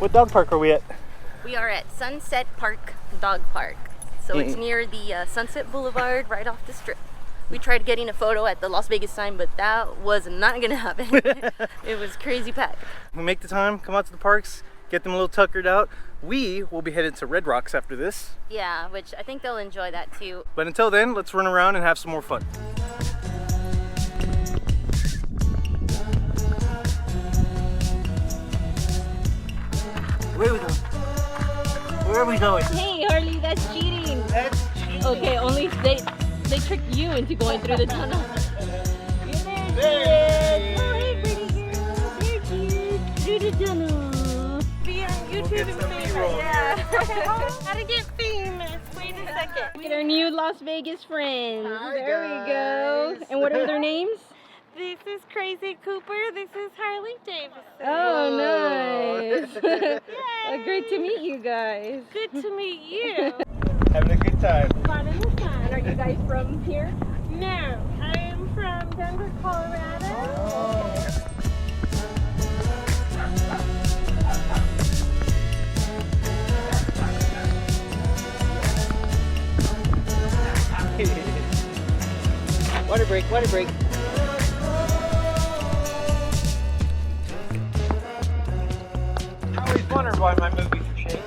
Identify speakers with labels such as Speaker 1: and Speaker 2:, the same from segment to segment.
Speaker 1: What dog park are we at?
Speaker 2: We are at Sunset Park Dog Park. So it's near the Sunset Boulevard, right off the strip. We tried getting a photo at the Las Vegas sign, but that was not gonna happen. It was crazy packed.
Speaker 1: We make the time, come out to the parks, get them a little tuckered out. We will be headed to Red Rocks after this.
Speaker 2: Yeah, which I think they'll enjoy that too.
Speaker 1: But until then, let's run around and have some more fun. Where are we going? Where are we going?
Speaker 2: Hey Harley, that's cheating.
Speaker 1: That's cheating.
Speaker 2: Okay, only they tricked you into going through the tunnel.
Speaker 1: Hey.
Speaker 2: Oh, hey, pretty girl. You're cute. Through the tunnel. Be on YouTube and famous. Yeah. How to get famous. Wait a second. Get our new Las Vegas friends.
Speaker 1: Hi,
Speaker 2: there
Speaker 1: guys.
Speaker 2: we go. And what are their names?
Speaker 3: This is Crazy Cooper. This is Harley Davidson.
Speaker 2: Oh, nice. Great to meet you guys.
Speaker 3: Good to meet you.
Speaker 1: Having a good time.
Speaker 3: Fun in the sun.
Speaker 2: And are you guys from here?
Speaker 3: No, I am from Denver, Colorado.
Speaker 1: Water break, water break. I always wondered why my movies are shaky.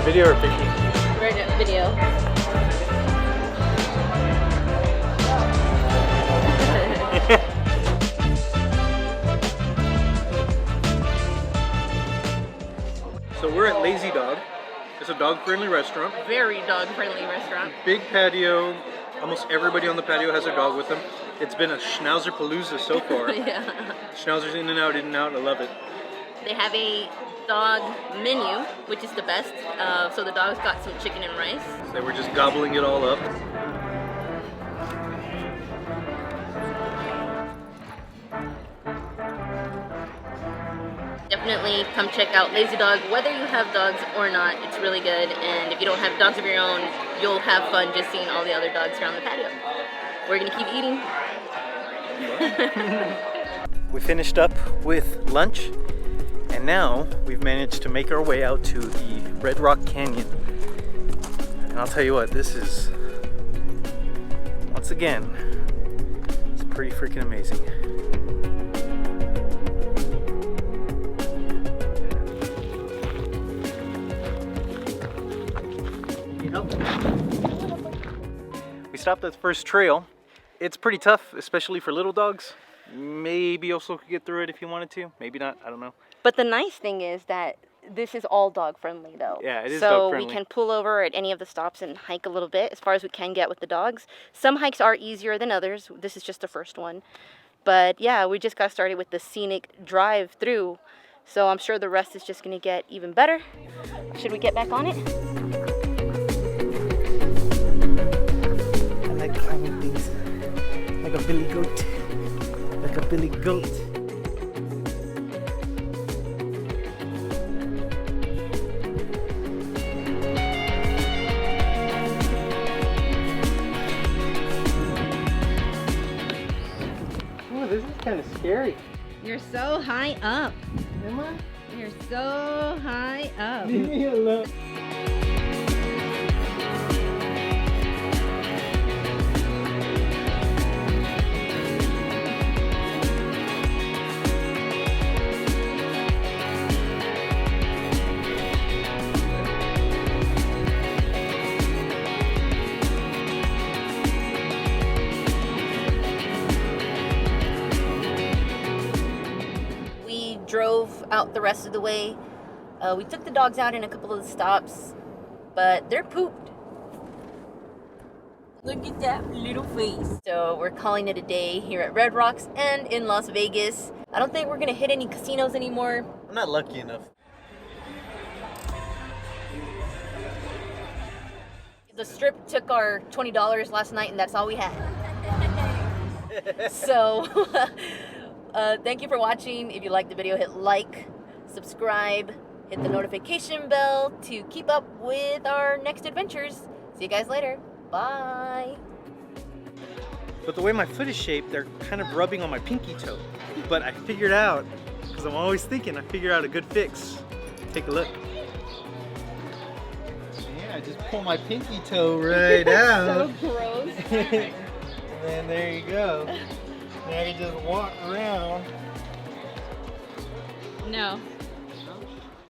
Speaker 1: Video or pictures?
Speaker 2: Right now, video.
Speaker 1: So we're at Lazy Dog. It's a dog-friendly restaurant.
Speaker 2: Very dog-friendly restaurant.
Speaker 1: Big patio. Almost everybody on the patio has their dog with them. It's been a Schnauzer palooza so far.
Speaker 2: Yeah.
Speaker 1: Schnauzers in and out, in and out. I love it.
Speaker 2: They have a dog menu, which is the best. So the dog's got some chicken and rice.
Speaker 1: So we're just gobbling it all up.
Speaker 2: Definitely come check out Lazy Dog, whether you have dogs or not. It's really good, and if you don't have dogs of your own, you'll have fun just seeing all the other dogs around the patio. We're gonna keep eating.
Speaker 1: We finished up with lunch, and now we've managed to make our way out to the Red Rock Canyon. And I'll tell you what, this is, once again, it's pretty freaking amazing. We stopped at the first trail. It's pretty tough, especially for little dogs. Maybe also could get through it if you wanted to. Maybe not, I don't know.
Speaker 2: But the nice thing is that this is all dog friendly though.
Speaker 1: Yeah, it is dog friendly.
Speaker 2: So we can pull over at any of the stops and hike a little bit as far as we can get with the dogs. Some hikes are easier than others. This is just the first one. But yeah, we just got started with the scenic drive through. So I'm sure the rest is just gonna get even better. Should we get back on it?
Speaker 1: I like climbing things like a billy goat. Like a billy goat. Oh, this is kind of scary.
Speaker 2: You're so high up.
Speaker 1: Am I?
Speaker 2: You're so high up.
Speaker 1: Leave me alone.
Speaker 2: Drove out the rest of the way. We took the dogs out in a couple of the stops, but they're pooped. Look at that little face. So we're calling it a day here at Red Rocks and in Las Vegas. I don't think we're gonna hit any casinos anymore.
Speaker 1: I'm not lucky enough.
Speaker 2: The strip took our $20 last night, and that's all we had. So, thank you for watching. If you liked the video, hit like, subscribe, hit the notification bell to keep up with our next adventures. See you guys later. Bye.
Speaker 1: But the way my foot is shaped, they're kind of rubbing on my pinky toe. But I figured out, because I'm always thinking, I figured out a good fix. Take a look. Yeah, I just pull my pinky toe right out.
Speaker 2: So gross.
Speaker 1: And then there you go. Now I can just walk around.
Speaker 3: No.